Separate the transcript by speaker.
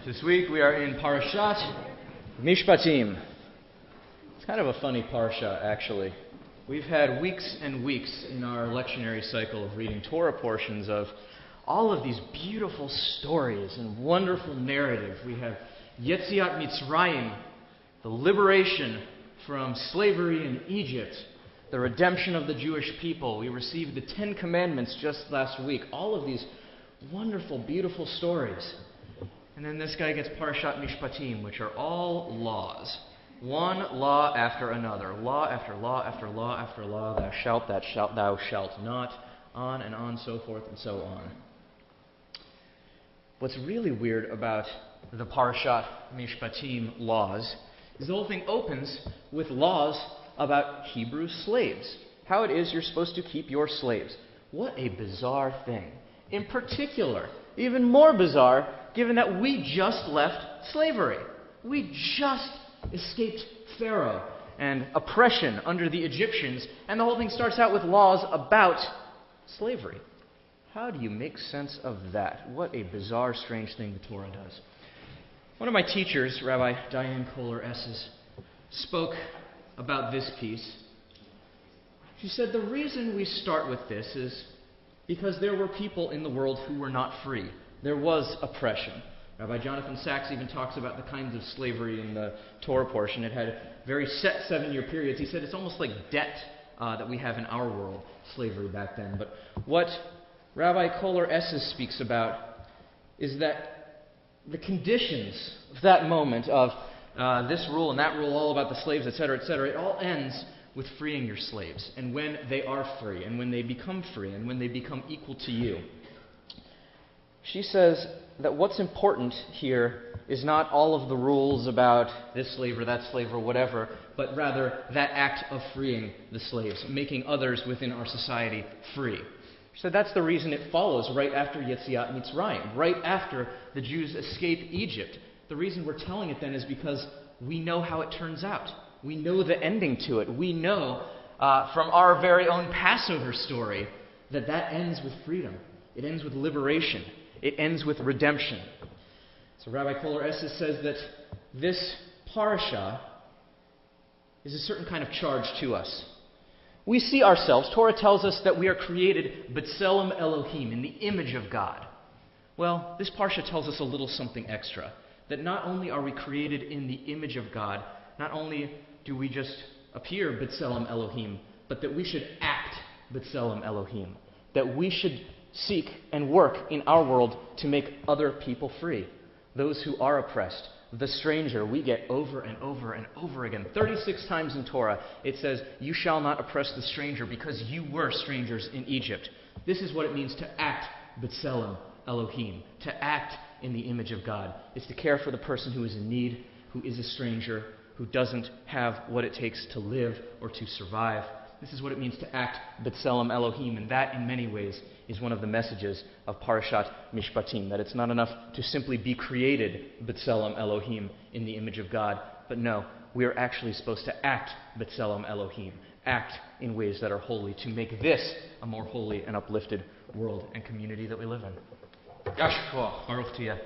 Speaker 1: This week we are in Parashat Mishpatim. It's kind of a funny parsha, actually. We've had weeks and weeks in our lectionary cycle of reading Torah portions of all of these beautiful stories and wonderful narrative. We have Yetziat Mitzrayim, the liberation from slavery in Egypt, the redemption of the Jewish people. We received the Ten Commandments just last week. All of these wonderful, beautiful stories. And then this guy gets Parashat Mishpatim, which are all laws. One law after another. Law after law after law after law. Thou shalt, thou shalt not. On and on, so forth and so on. What's really weird about the Parashat Mishpatim laws is the whole thing opens with laws about Hebrew slaves. How it is you're supposed to keep your slaves. What a bizarre thing. In particular, even more bizarre, given that we just left slavery. We just escaped Pharaoh and oppression under the Egyptians, and the whole thing starts out with laws about slavery. How do you make sense of that? What a bizarre, strange thing the Torah does. One of my teachers, Rabbi Diane Kohler-Esses, spoke about this piece. She said, the reason we start with this is because there were people in the world who were not free. There was oppression. Rabbi Jonathan Sachs even talks about the kinds of slavery in the Torah portion. It had very set 7-year periods. He said it's almost like debt that we have in our world, slavery back then. But what Rabbi Kohler-Esses speaks about is that the conditions of that moment of this rule and that rule, all about the slaves, etc., it all ends with freeing your slaves. And when they are free, and when they become free, and when they become equal to you. She says that what's important here is not all of the rules about this slave or that slave or whatever, but rather that act of freeing the slaves, making others within our society free. She said that's the reason it follows right after Yetziat Mitzrayim, right after the Jews escape Egypt. The reason we're telling it then is because we know how it turns out. We know the ending to it. We know from our very own Passover story that ends with freedom. It ends with liberation. It ends with redemption. So Rabbi Kohler-Esses says that this parasha is a certain kind of charge to us. We see ourselves, Torah tells us that we are created B'Tselem Elohim, in the image of God. Well, this parsha tells us a little something extra. That not only are we created in the image of God, not only do we just appear B'Tselem Elohim, but that we should act B'Tselem Elohim. That we should seek and work in our world to make other people free. Those who are oppressed. The stranger, we get over and over and over again. 36 times in Torah, it says, you shall not oppress the stranger because you were strangers in Egypt. This is what it means to act B'Tselem Elohim, to act in the image of God. It's to care for the person who is in need, who is a stranger, who doesn't have what it takes to live or to survive. This is what it means to act B'Tselem Elohim, and that, in many ways, is one of the messages of Parashat Mishpatim, that it's not enough to simply be created B'Tselem Elohim in the image of God, but no, we are actually supposed to act B'Tselem Elohim, act in ways that are holy, to make this a more holy and uplifted world and community that we live in. Yashar Koach, Baruch Tiyeh.